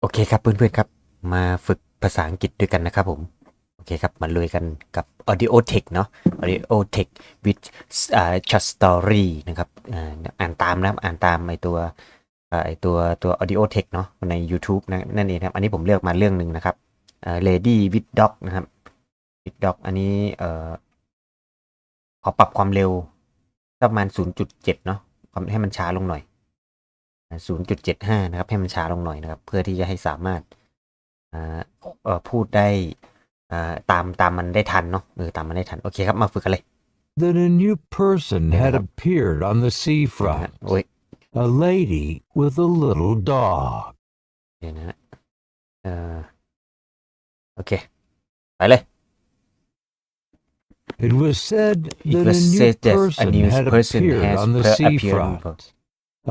โอเคครับเพื่อนๆครับมาฝึกภาษาอังกฤษด้วยกันนะครับผมโอเคครับมาลุยกันกับ Audio Tech เนาะ Audio Tech with short story นะครับอ่านตามนะครับอ่านตามไอตัว Audio Tech เนาะใน YouTube นะนั่นเองครับอันนี้ผมเลือกมาเรื่องหนึ่งนะครับLady with Dog นะครับ with Dog อันนี้ขอปรับความเร็วประมาณ0.7เนาะให้มันช้าลงหน่อย0.75นะครับให้มันช้าลงหน่อยนะครับเพื่อที่จะให้สามารถพูดได้ตามมันได้ทันเนาะตามมันได้ทันโอเคครับมาฝึกกันเลย That a new person had appeared on the นะฮะ seafront. โอ้ย A lady with a little dog. เดี๋ยวนะฮะโอเคไปเลย It was said It that was a new said that a person new had person appeared has on the appeared seafront.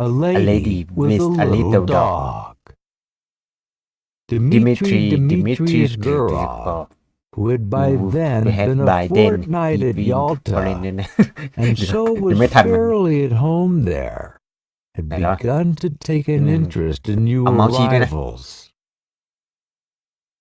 A a lady lady with a little dog. Dmitri Dmitrievich Gurov, who had by then been a fortnight at Yalta, and so was fairly at home there, had begun to take an interest in new arrivals.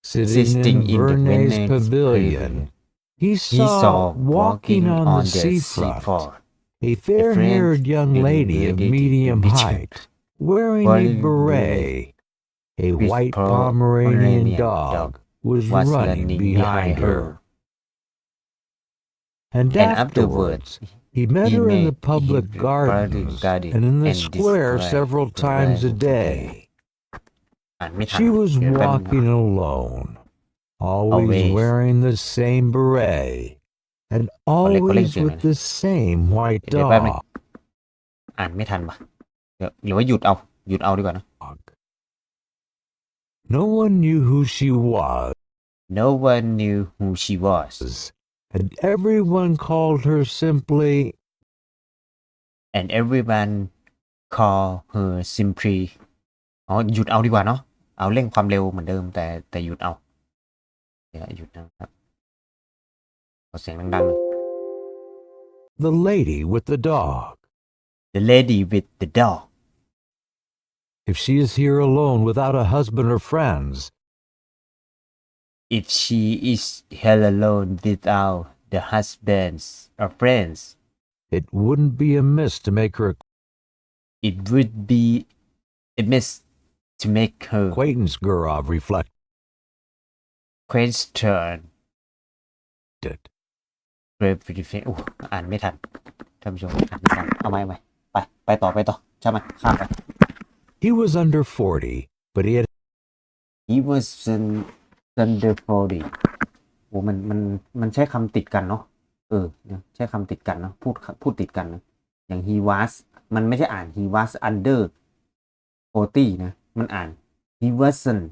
Sitting in Vernay's pavilion, he saw walking on the seafront a fair-haired young lady of medium height, wearing a beret. A white Pomeranian dog was running behind her. And afterwards, he met her in the public gardens and in the square several times a day. อ่านไม่ทัน She was เดี๋ยวแป๊บนึง walking alone, always Always. wearing the same beret, and always with the same white เดี๋ยวแป๊บนึง dog. อ่านไม่ทันปะเดี๋ยวหรือว่าหยุดเอาดีกว่านะ No one knew who she was, No one knew who she was and everyone called her simply and everyone call her simply อ๋อหยุดเอาดีกว่าเนาะเอาเร่งความเร็วเหมือนเดิมแต่หยุดเอาเดี๋ยวหยุดนะครับขอเสียงดังๆ the lady with the dog. The lady with the dog If she is here alone without a husband or friends, if she is held alone without the husbands or friends it wouldn't be amiss to make her it would be amiss to make her acquaintance, Gurov reflected. question อ่านไม่ทันท่านผู้ชมอ่านไม่ทันเอาไหมไปต่อใช่ไหมข้ามไป He was under 40, but he was under 40โอ้มันใช้คำติดกันเนาะใช้คำติดกันเนาะพูดติดกันนะอย่าง he was มันไม่ใช่อ่าน he was under 40นะมันอ่าน he wasn't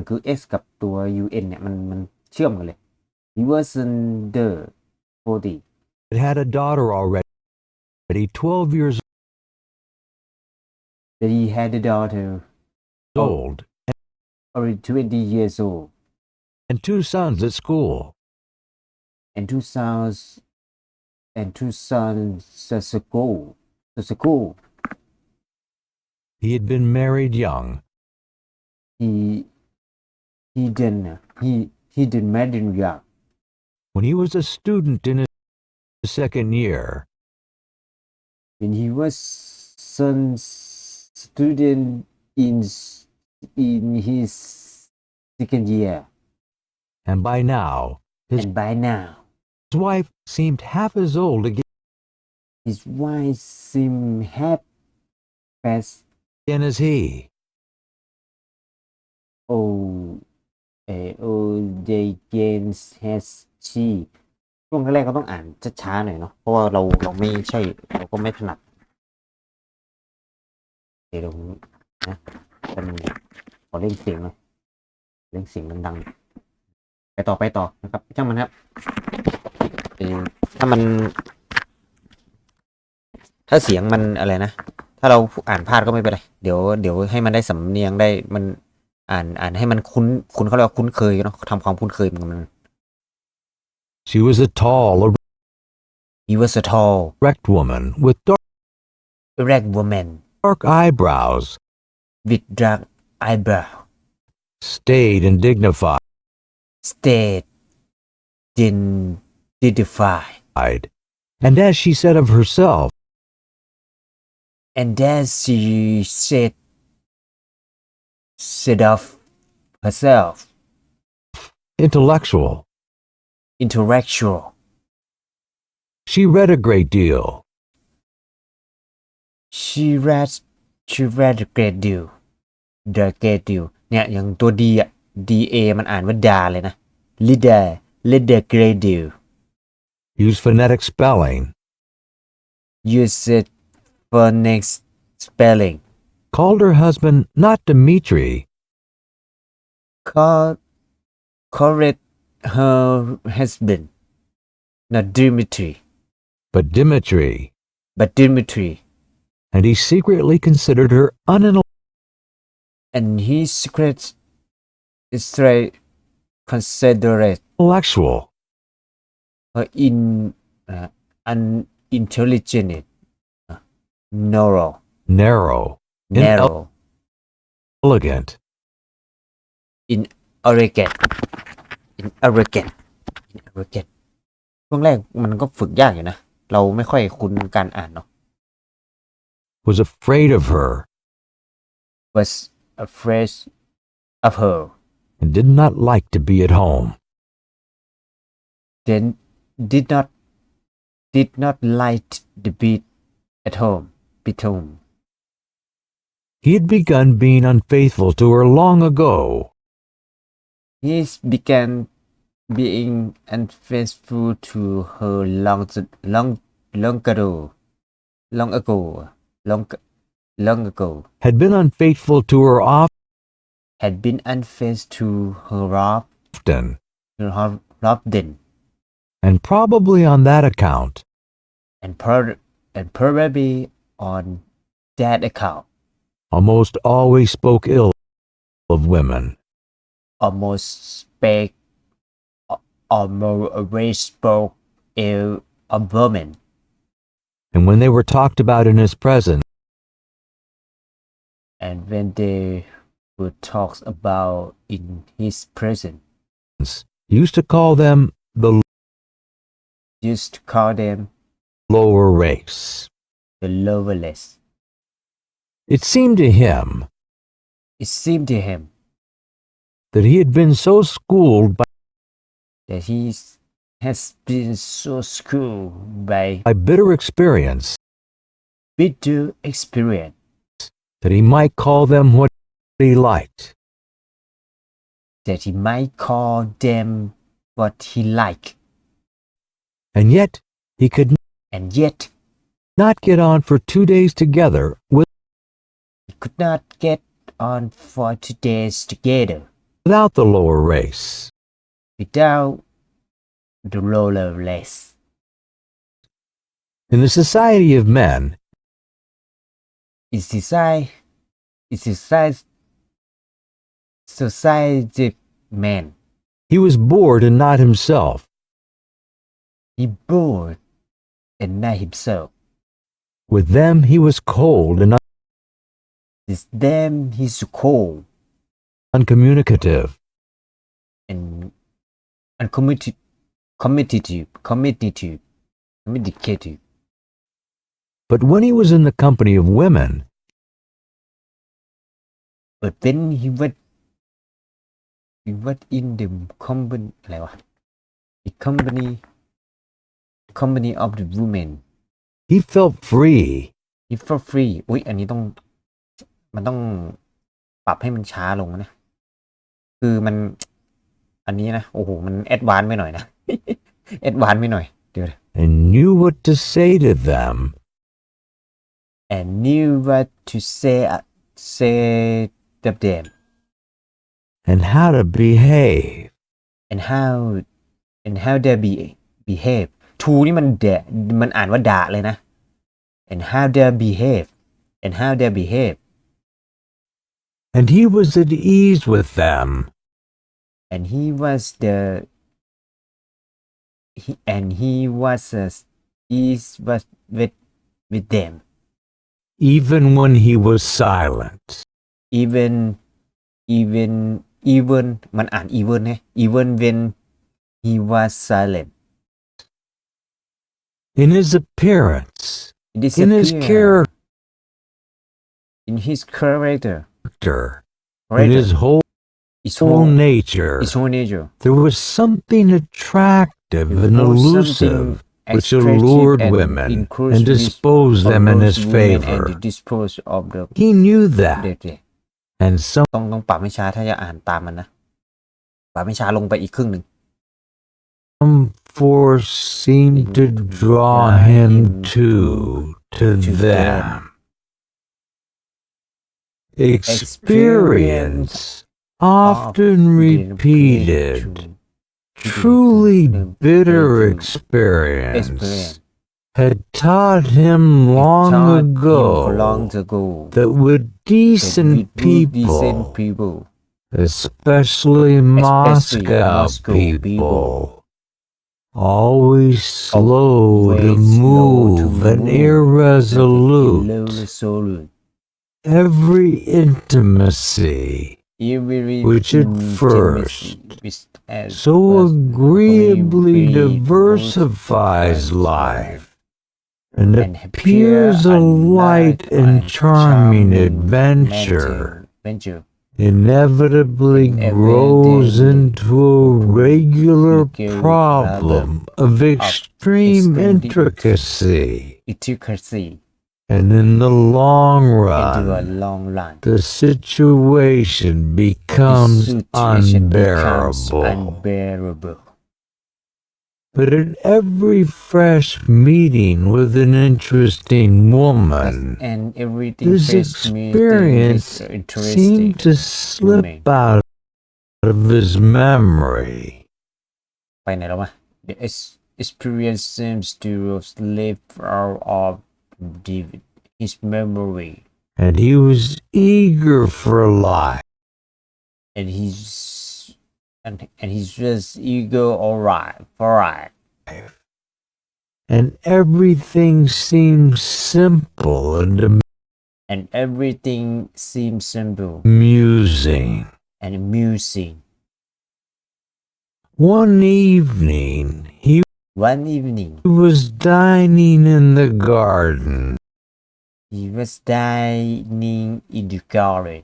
คือ s กับตัว un เนี่ยมันเชื่อมกันเลย he was under 40 had a daughter already, 12 years that he had a daughter old, already 20 years old and 2 sons at school. and two sons at school. He had been married young. He didn't marry young. When he was a student in his second year, When he was student in his second year, and by now, and by now his wife seemed half as old his wife seemed half as again as he. old again as she ช่วงแรกก็ต้องอ่านช้าๆหน่อยเนาะเพราะว่าเราไม่ใช่เราก็ไม่ถนัดเดี๋ยวนะเป็นขอเร่งเสียงหน่อยเร่งเสียงดังๆไปต่อนะครับช่างมันครับถ้าเสียงมันอะไรนะถ้าเราอ่านพลาดก็ไม่เป็นไรเดี๋ยวให้มันได้สำเนียงได้มันอ่านให้มันคุ้นเขาเรียกว่าคุ้นเคยเนาะทำความคุ้นเคยมัน She was a tall, He was a tall erect woman with erect woman dark eyebrows with dark eyebrow staid and dignified, stayed dignified, and as she said of herself, and as she said of herself, intellectual. intellectual. She read a great deal. She read a great deal. The great deal เนี่ยอย่างตัว D อ่ะ DA มันอ่านว่าดาเลยนะ read a great deal. Used phonetic spelling. Use it for next spelling. Called her husband not Dmitri, Correct her husband, not Dimitri, but Dmitri, but Dimitri. and he secretly considered her And his secret is straight considerate unintellectual. her unintelligent, narrow, Narrow, elegant, arrogant.ช่วงแรกมันก็ฝึกยากอยู่นะ เราไม่ค่อยคุ้นการอ่านเนาะ was afraid of her, was afraid of her, and did not like to be at home. then did not like the beat at home. He had begun being unfaithful to her long ago. He began being unfaithful to her long ago. Had been unfaithful to her Had been unfaithful to her often. And probably on that account, And probably on that account, almost always spoke ill of women. always spoke ill of women. And when they were talked about in his presence, And when they were talked about in his presence, used to call them the lower race. the loveless. It seemed to him that he had been so schooled that he has been so schooled by by bitter experience that he might call them what he liked. And yet he could not get on for 2 days together without the lower race. without the loveless. In the society of men, Society man. he was bored and not himself. He bored and not himself. With them he was cold and With them he's cold uncommunicative. and communicative. But when he was in the company of women, But when he was in the company อะไรวะ The company of the women, he felt free. he felt free. อุ๊ยอันนี้มันต้องปรับให้มันช้าลงนะ คือมัน อันนี้นะ โอ้โห มันแอดวานซ์ไปหน่อยนะ แอดวานซ์ไปหน่อย เดี๋ยว And knew what to say to them. And knew what to say to them. And how to behave. And how they behave. to นี่มันอ่านว่าด่าเลยนะ And how they behave. And he was at ease with them. And he was at ease with them. Even when he was silent. even มันอ่าน even ไง even when he was silent in his appearance, it in his disappeared in his character in his whole his whole nature. his whole nature There was something attractive and There was elusive something which expressive allured and women and encouraged disposed them in his allures women and favor. dispose of the He knew that, dead and some ต้องปรับให้ช้าถ้าจะอ่านตามมันนะปรับให้ช้าลงไปอีกครึ่งหนึ่ง force seemed to draw him to them. Experience, often repeated, truly bitter experience, had taught him long ago that with decent people, especially Moscow people, always slow to move and irresolute, every intimacy, which at first so agreeably diversifies life and appears a light and charming adventure, inevitably grows into a regular problem of extreme intricacy, and in the long run, the situation becomes unbearable. But at every fresh meeting with an interesting woman, this experience seemed to slip out of his memory. ไปไหนแล้ววะ The experience seems to slip out of his memory And he was eager for life. and he's just eager for life And everything seemed simple and everything seems simple amusing. and amusing. One evening, he was dining in the garden. He was dining in the garden.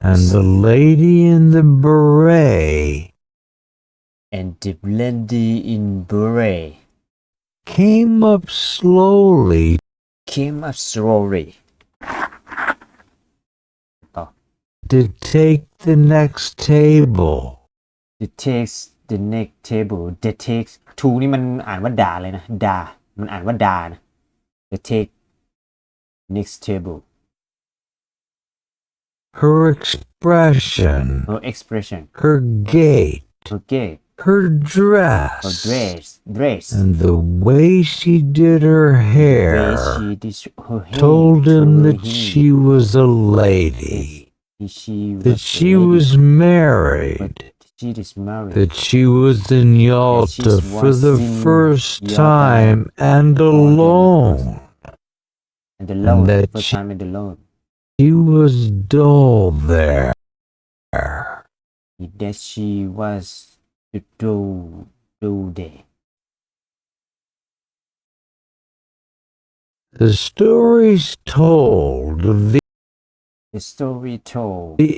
And the lady in the beret came up slowly to take the next table. It takes the next table. The takes to นี่มันอ่านว่าด่าเลยนะด่ามันอ่านว่าด่านะ The take next table. Her expression, her gait, her dress, and the way she did her hair told him that she was a lady, that she was married, that she was in Yalta for the first time and alone, and that she was dull there. That she was dull there. The stories told of the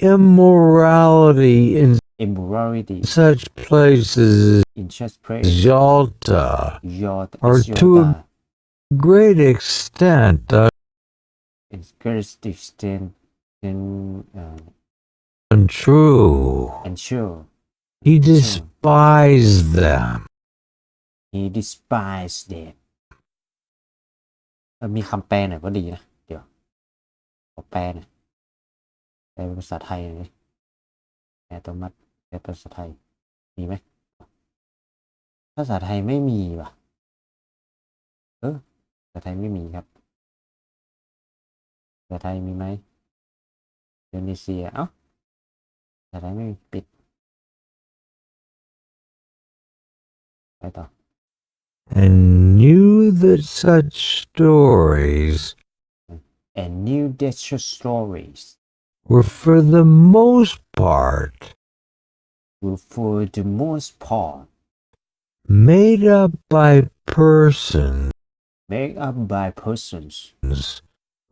immorality in such places as Yalta are to a great extent untrue. He despised them. มีคำแปลหน่อยก็ดีนะ เดี๋ยวขอแปลหน่อยแปลเป็นภาษาไทยหน่อยแปลตัวมัดแปลภาษาไทยมีไหมภาษาไทยไม่มีว่ะภาษาไทยไม่มีครับภาษาไทยมีไหมอินโดนีเซียภาษาไทยไม่มีปิดไปต่อ And knew that such stories were for the most part made up by persons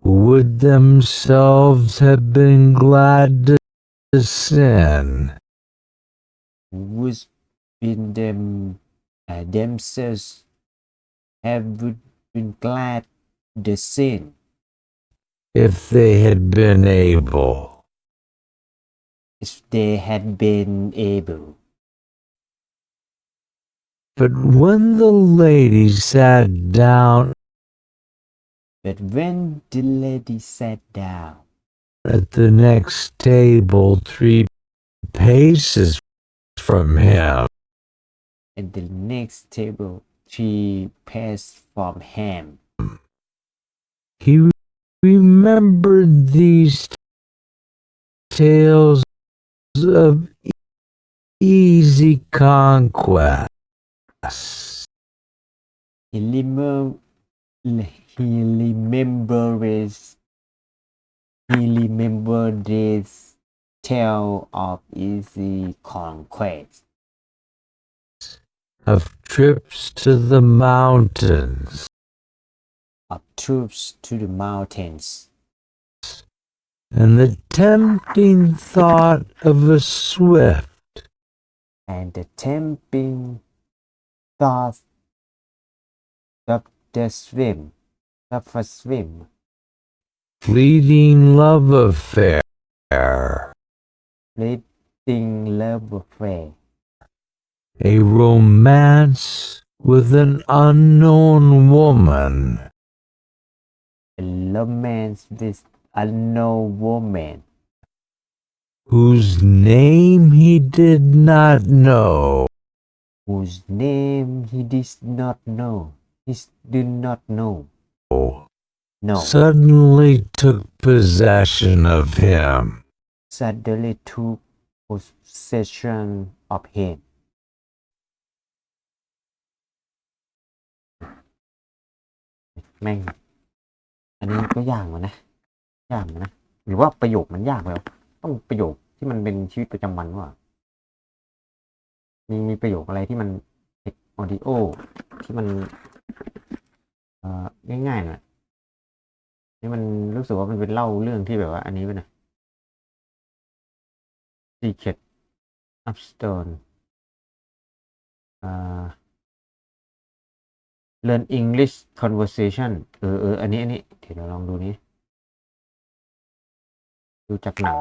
who would themselves have been glad to sin. Would been themselves have been glad the sin if they had been able. if they had been able. But when the lady sat down But when the lady sat down at the next table 3 paces from him, at the next table 3 paces from him, he remembered these tales of easy conquest. he remembered this tale of easy conquest, of trips to the mountains, of trips to the mountains, and the tempting thought of a swift and the tempting thought of a swim, fleeting love affair, fleeting love affair, a romance with an unknown woman, a romance with unknown woman, whose name he did not know, whose name he did not know. He did not know. No. suddenly took possession of him. Suddenly took possession of him. แม่ง อันนี้ก็ยากเหมือนนะยากเหมือนนะ หรือว่าประโยคมันยากแล้วต้องประโยคที่มันเป็นชีวิตประจำวันว่ามีประโยคอะไรที่มันเทคออดิโอที่มันง่ายๆหน่อยนี่มันรู้สึกว่ามันเป็นเล่าเรื่องที่แบบว่าอันนี้ไปนะ Secret Upstone Learn English Conversation อันนี้เดี๋ยวเราลองดูนี้ดูจากหนัง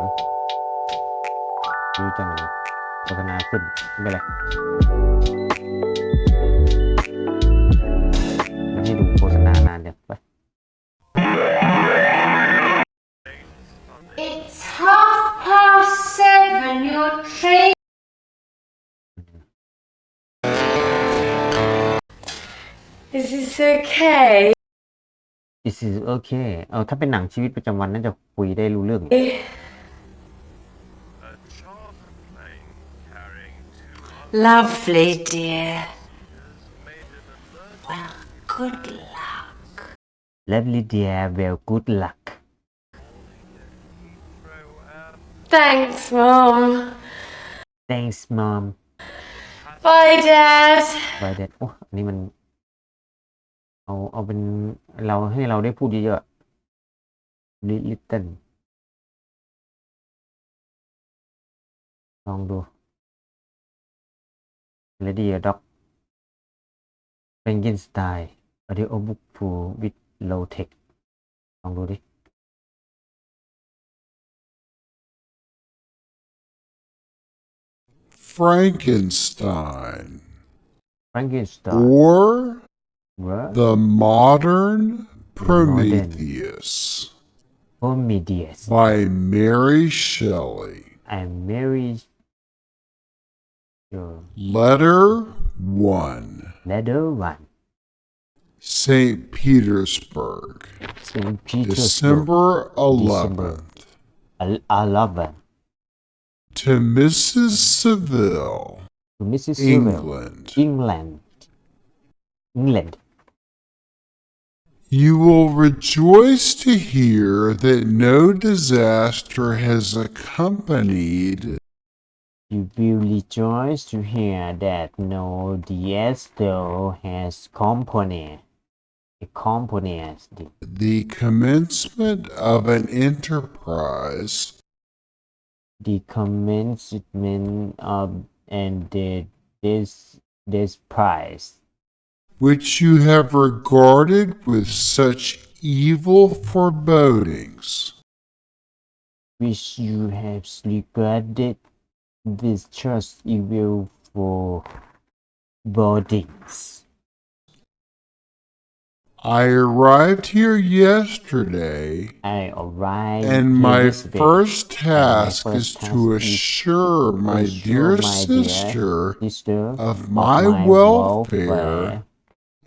โฆษณาขึ้นไม่เป็นไรไม่ให้ดูโฆษณานานเดี๋ยวไป It's 7:30. Your train. Is this okay? This is okay ถ้าเป็นหนังชีวิตประจำวันน่าจะคุยได้รู้เรื่อง Lovely, dear. Well, good luck. Lovely dear well good luck Thanks, Mom. Thanks mom Bye, Dad. Bye dad โอ้อันนี้มันเอาเป็นเราให้เราได้พูดเยอะๆ Little ลองดู Lady a Dog Frankenstein Audio book full with low tech ลองดูดิ Frankenstein or the modern Prometheus by Mary Shelley. I'm Mary Letter 1. St. Petersburg, December 11th. To Mrs. Seville, England. You will rejoice to hear that no disaster has accompanied You will rejoice to hear that no disaster has accompanied the commencement of an enterprise the commencement of and this prize, which you have regarded with such evil forebodings. which you have regarded with just evil forebodings. I arrived here yesterday, I arrived and here my yesterday, first and my task first is task to is assure my assure dear my sister sister of my welfare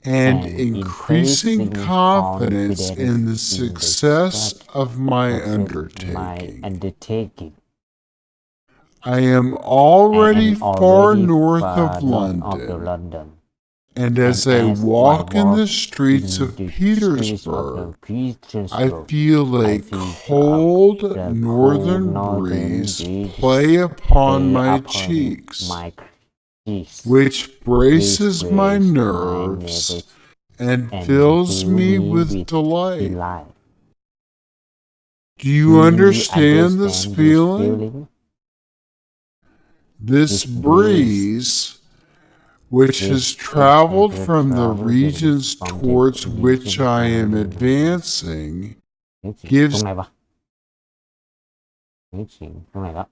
and and increasing increasing confidence confidence in the in the success of my success of my undertaking. undertaking. I am I already am far already north far of north of London, London, and and as I as walk I in walk the streets in of the streets of Petersburg, I Petersburg, feel I a feel cold the northern cold northern breeze breeze play upon play my upon cheeks, my cheeks, which braces which my braces my nerves nerves and and fills fill me me with with delight. delight. Do you Do you understand this understand this feeling? feeling? This This breeze, breeze, which has which traveled has from the traveled regions from the towards which regions I am I advancing, นึกถึง gives ตรงไหนวะนึกถึงตรงไหนละ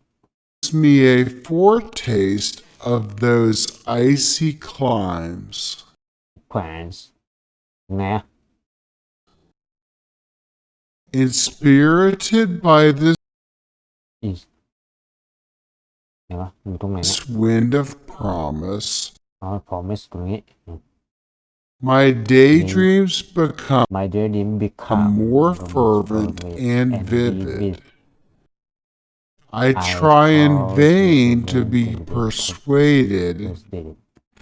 me a foretaste of those icy climes. plans ตรงไหนอะ Inspirited by this is ไหนวะอยู่ตรงไหนเนี่ย wind of promise, อ๋อ promise ตรงนี้ my daydreams become my dream become more fervent and vivid. I try in vain to be persuaded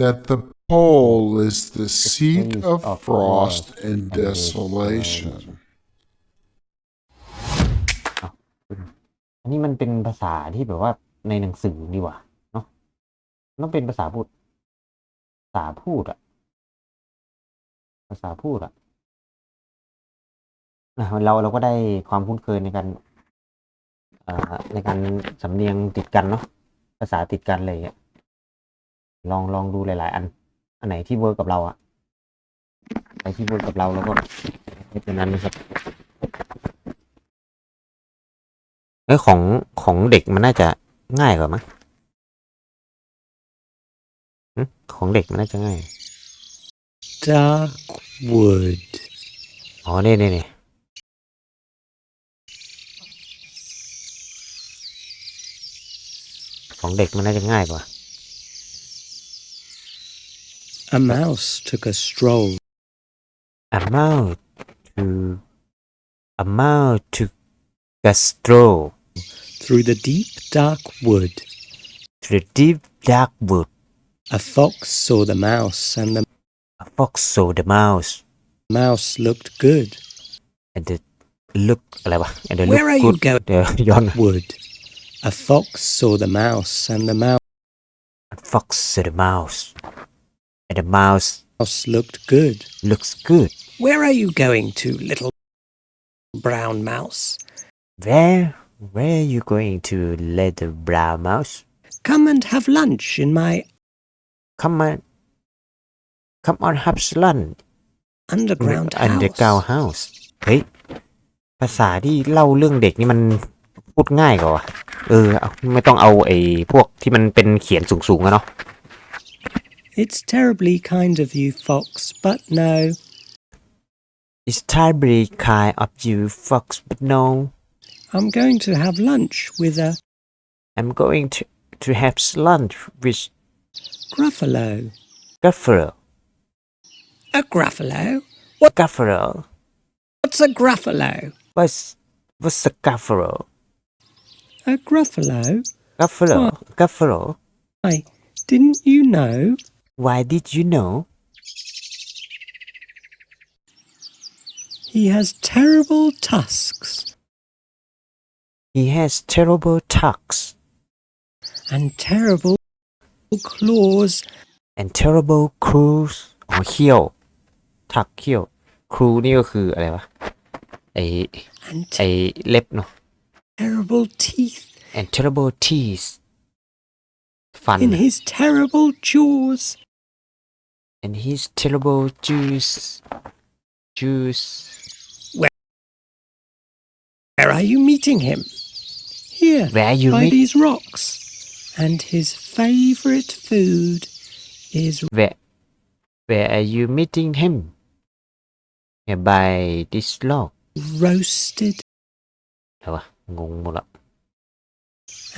that the pole is the seat of frost and desolation. อันนี้มันเป็นภาษาที่แบบว่าในหนังสือดีกว่าเนาะต้องเป็นภาษาพูดอะ ภาษาพูดอะเราก็ได้ความคุ้นเคยในการสำเนียงติดกันเนาะภาษาติดกันเลยอะลองดูหลายๆอันไหนที่เวิร์กกับเราอะอะไรที่เวิร์กกับเราแล้วก็เป็นนั้นนะครับของเด็กมันน่าจะง่ายกว่ามั้งของเด็กมันน่าจะง่าย Dark wood. อ๋อนี่ของเด็กมันน่าจะง่ายกว่า A mouse took a stroll a mouse to a stroll through the deep dark wood. to the deep dark wood. A fox saw the mouse, and the A fox saw the mouse looked good. and the look อะไรวะ and the Where look are you good going? เดี๋ยวย้อน Wood. A fox saw the mouse, and the A fox saw the mouse and the mouse mouse looked good. looks good. Where are you going to, little brown mouse? Where are you going to, little brown mouse? Come and have lunch in my Come on have lunch underground house. เฮ้ยภาษาที่เล่าเรื่องเด็กนี่มันพูดง่ายกว่าไม่ต้องเอาไอ้พวกที่มันเป็นเขียนสูงๆอะเนาะ It's terribly kind of you, Fox, but no. It's terribly kind of you, Fox, but no. I'm going to have lunch with a I'm going to have lunch with Gruffalo. Gruffalo. A Gruffalo? Gruffalo. What's a Gruffalo? What's a Gruffalo? A Gruffalo? Gruffalo. Why, didn't you know? Why did you know? He has terrible tusks He has terrible tucks and terrible claws and terrible claws อ๋อเขี้ยวทักเขี้ยวครูนี่ก็คืออะไรวะไอ and ไอเล็บเนาะ terrible teeth and terrible teeth ฟัน in his terrible jaws. and his terrible juice Where are you meeting him? Here, Where are you by meet- these rocks. And his favourite food is where are you meeting him yeah, by this log roasted. อะไรวะงงหมดละ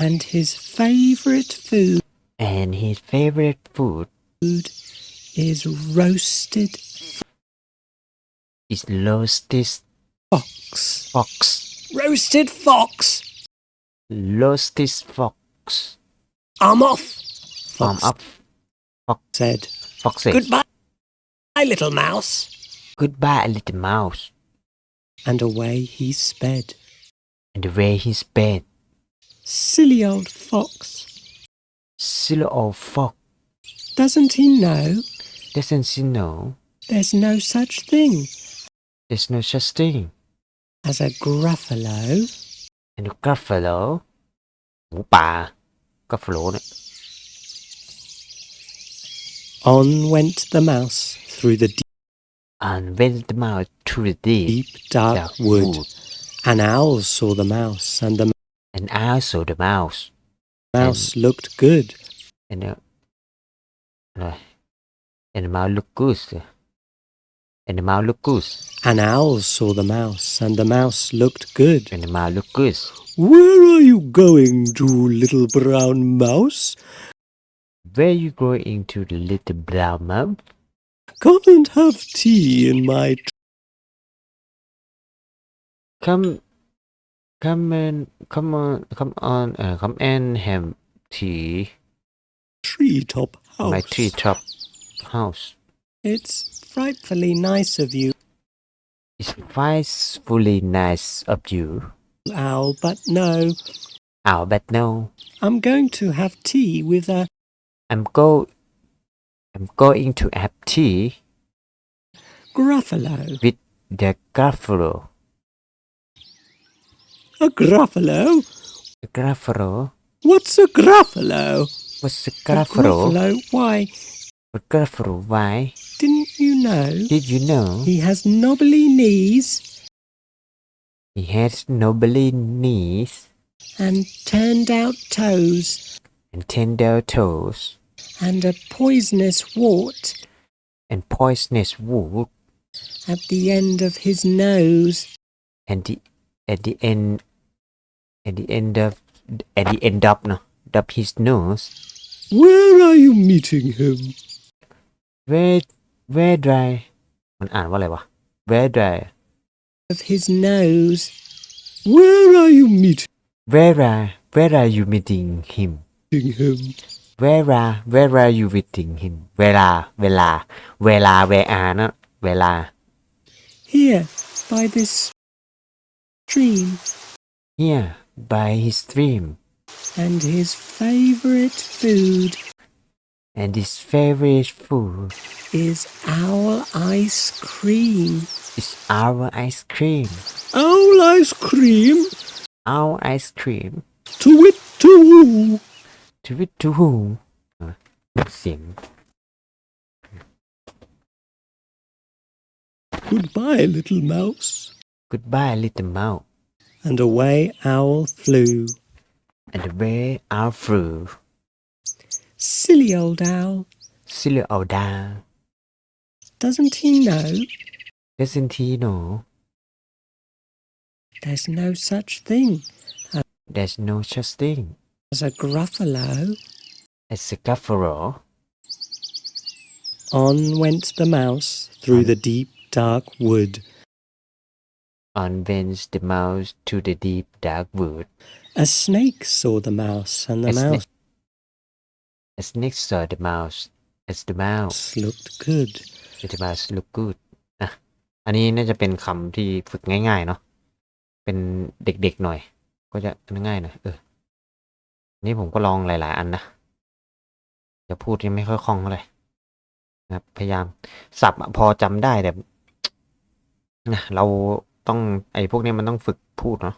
And his favourite food and his favorite food is roasted is roasted fox. fox Roasted fox. roasted fox I'm off, farm up said. foxes Goodbye, little mouse. goodbye little mouse And away he sped. and the way he sped Silly old fox. silly old fox Doesn't he know doesn't he know there's no such thing there's no such thing as a gruffalo? and a gruffalo หมูป่า gruffalo เนี่ย On went the mouse through the and went the mouse to the deep deep dark wood. An owl saw the mouse, and the and also the mouse mouse looked good. and the and the mouse looked good and the mouse looked good An owl saw the mouse, and the mouse looked good. and the mouse looked good Where are you going to, little brown mouse? where you going to the little brown mouse Come and have tea in my come and have tea treetop house. my treetop house It's frightfully nice of you, it's frightfully nice of you owl, but no. but no I'm going to have tea with a I'm going to have tea gruffalo. with the gruffalo A gruffalo? gruffalo What's a gruffalo? what's a A gruffalo gruffalo? Why, a gruffalo why didn't you know did you know he has knobbly knees he has knobbly knees and turned out toes and tender toes and a poisonous wart and poisonous wood at the end of his nose? and at the end of no of his nose Where are you meeting him? where dry มันอ่านว่าอะไรวะ where dry Of his nose. Where are you meeting where are you meeting him him? where are you meeting him เวลา where are นะเวลา Here, by this stream. here by his stream And his favourite food and his favorite food is owl ice cream. is our ice cream Owl ice cream? our ice cream To wit to woo. to it to whom เสียง Goodbye, little mouse. goodbye little mouse And away owl flew. and away our flew Silly old owl. silly old down Doesn't he know doesn't he know there's no such thing there's no such thing as a gruffalo? as a gruffalo On went the mouse through the deep dark wood. on went the mouse to the deep dark wood A snake saw the mouse, and the mouse a snake saw the mouse as the mouse looked good. the mouse looked good อ่ะ อันนี้น่าจะเป็นคำที่ฝึกง่ายๆเนาะเป็นเด็กๆหน่อย ก็จะง่ายๆหน่อยนี่ผมก็ลองหลายๆอันนะจะพูดยังไม่ค่อยคล่องเท่าไหร่นะครับพยายามศัพท์พอจำได้แต่นะเราต้องไอ้พวกนี้มันต้องฝึกพูดเนาะ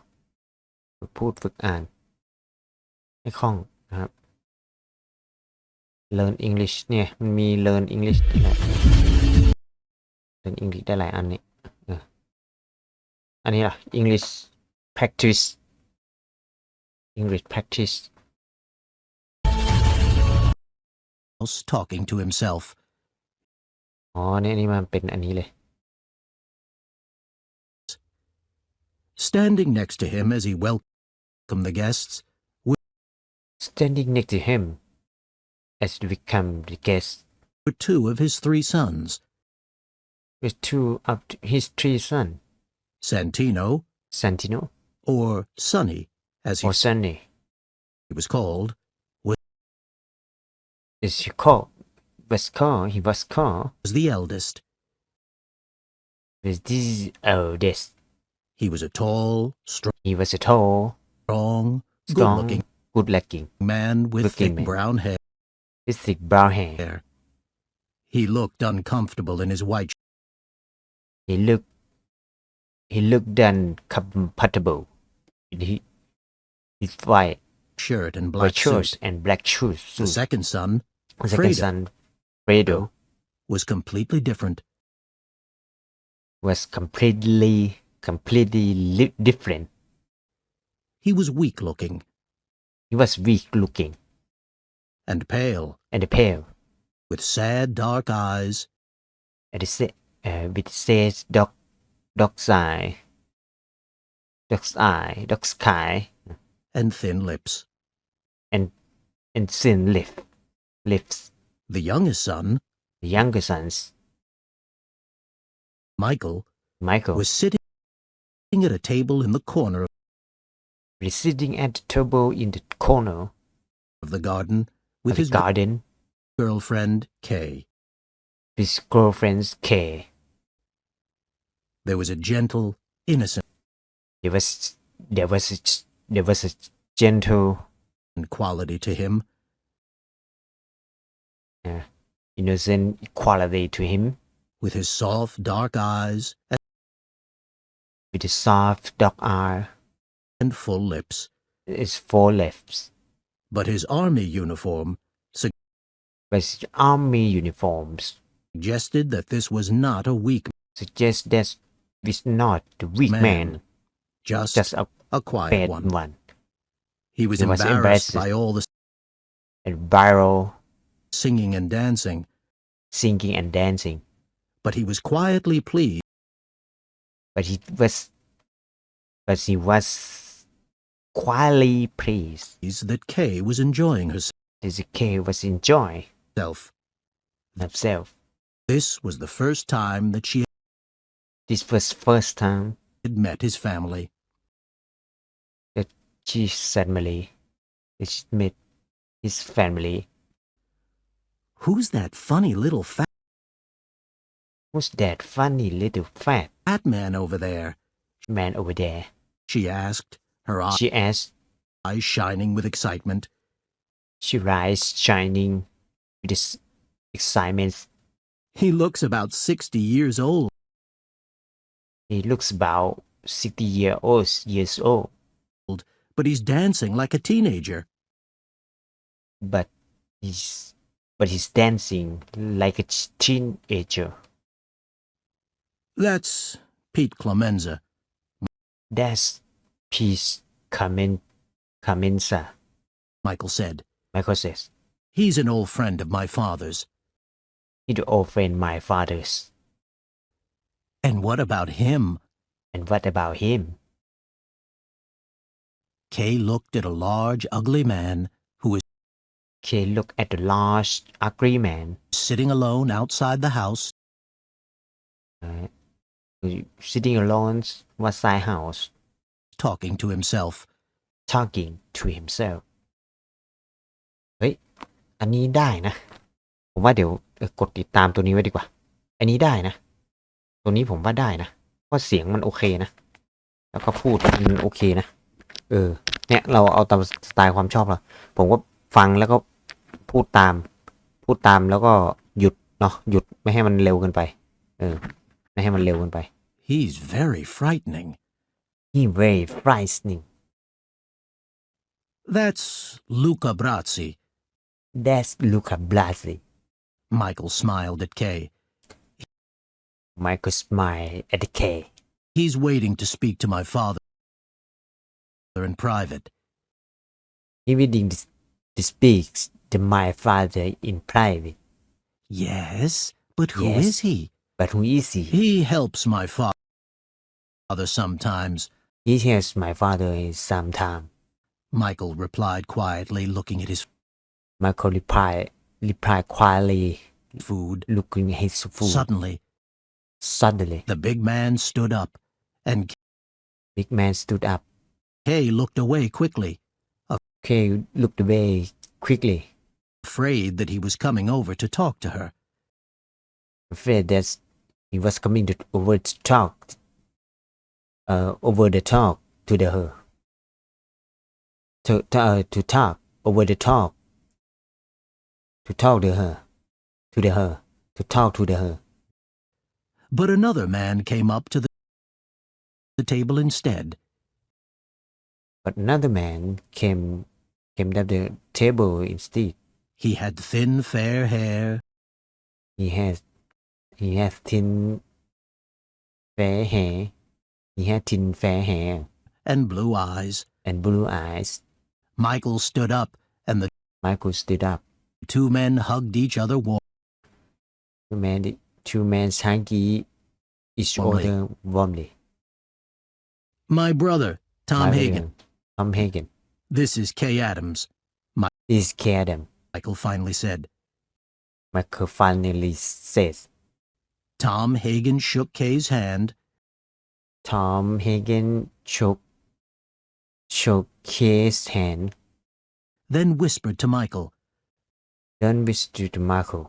ฝึกพูดฝึกอ่านให้คล่องนะครับ Learn English เนี่ยมันมี Learn English ได้หลาย Learn English ได้หลายอันนี่อันนี้ล่ะ English Practice English Practice talking to himself. อ๋อเนี่ยนี่มันเป็นอันนี้เลย Standing next to him as he welcomed the guests Standing next to him as we come the guest were two of his three sons, with two of his three sons Santino Santino or Sonny, as or Sunny he was called, is he was called was the eldest. with this eldest He was a tall, he was a tall strong, strong good-looking good looking man with Looking thick man. brown with thick brown hair hair. He looked uncomfortable in his white he looked uncomfortable in his white shirt and black shorts suit. and black shoes The second son, the second Fredo, son Fredo was completely different. was completely different. He was weak-looking He was weak looking and pale, and pale, with sad, dark eyes with says dog's eye, and thin lips. and thin lips. The youngest son, The younger sons, Michael, Michael, was sitting at a table in the corner was sitting at the table in the corner of the garden with of the his garden girlfriend, Kay. with his girlfriend's Kay. There was a gentle, innocent There was a gentle, quality to him, innocent quality to him, with his soft, dark eyes with his soft dark eye, and full lips. his four lips, But his army uniform but his army uniforms suggested that this was not a weak, suggest that he's not the weak man, just just a a quiet bad one. one. He was He was embarrassed embarrassed by all the And viral singing and dancing, singing and dancing, but he was quietly pleased but he was quietly pleased that Kay was enjoying as the kid was enjoying herself. herself. This was the first time that she This was first time had met his family. she met his family. Who's that funny little fat Who's that funny little fat man over there? man over there? She asked, her She asked, eyes shining with excitement. she eyes shining with this excitement. He looks about 60 years old. He looks about 60 years old, But he's dancing like a teenager. but he's dancing like a teenager. That's Pete Clemenza. That's Peace Camenza, Michael said. Michael says. He's an old friend of my father's. He's an old friend my father's. And what about him? And what about him? Kay looked at a large, ugly man who was Kay looked at the large, ugly man sitting alone outside the house, sitting alone outside house, talking to himself. talking to himself. เฮ้ย อันนี้ได้นะ ผมว่าเดี๋ยวกดติดตามตัวนี้ไว้ดีกว่า อันนี้ได้นะ ตัวนี้ผมว่าได้นะเพราะเสียงมันโอเคนะแล้วก็พูดมันโอเคนะเนี่ยเราเอาตามสไตล์ความชอบเราผมก็ฟังแล้วก็พูดตามแล้วก็หยุดเนาะหยุดไม่ให้มันเร็วเกินไปไม่ให้มันเร็วเกินไป He's very frightening. He very frightening. That's Luca Brazzi. That's Luca Blasi. Michael smiled at Kay. Michael smiled at Kay. He's waiting to speak to my father in private. He waiting to speak to my father in private. Yes, but who Yes. is he? But who is he? He helps my father sometimes. He helps my father in some time. Michael replied quietly, looking at his Michael replied quietly, food. looking at his food. Suddenly, the big man stood up, and big man stood up. Kay looked away quickly, Kay looked away quickly, afraid that he was coming over to talk to her. afraid that he was coming over to talk. Over the talk to her. To talk over the talk. To talk to her. To talk to her. But another man came up to the table instead. But another man came to the table instead. He had thin, fair hair. He has thin, fair hair. He had thin, fair hair And blue eyes. and blue eyes. Michael stood up, and the Michael stood up. two men hugged each other warmly. Two men hugged each other warmly. My brother, Tom Hagen. Tom Hagen. This is Kay Adams, This is Adam. Michael finally said. Michael finally says. Tom Hagen shook Kay's hand. Tom Hagen shook his hand. Then whispered to Michael. Then whispered to Michael.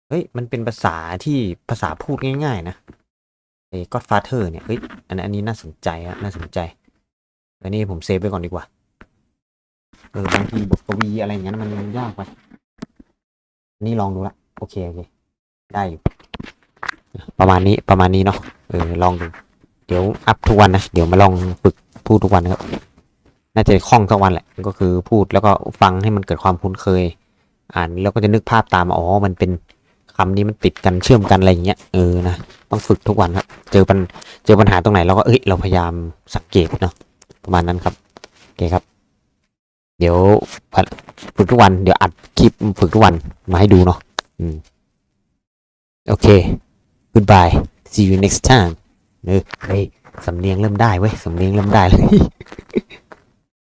เฮ้ยมันเป็นภาษาที่ภาษาพูดง่ายๆนะไอ้ Godfather เนี่ยเฮ้ยอันนี้น่าสนใจอะน่าสนใจอันนี้ผมเซฟไว้ก่อนดีกว่าบางทีบทกวีอะไรอย่างนั้นมันยากไปนี่ลองดูละโอเคได้อยู่ประมาณนี้เนาะลองดูเดี๋ยวอัพทุกวันนะเดี๋ยวมาลองฝึกพูดทุกวันครับน่าจะคล่องทุกวันแหละก็คือพูดแล้วก็ฟังให้มันเกิดความคุ้นเคยอ่านแล้วก็จะนึกภาพตามมันเป็นคำนี้มันติดกันเชื่อมกันอะไรอย่างเงี้ยนะต้องฝึกทุกวันครับเจอปัญหาตรงไหนเราก็เราพยายามสังเกตเนาะประมาณนั้นครับโอเคครับเดี๋ยวฝึกทุกวันเดี๋ยวอัดคลิปฝึกทุกวันมาให้ดูเนาะโอเค goodbye see you next time เฮ้ยสำเนียงเริ่มได้เว้ยสำเนียงเริ่มได้เลย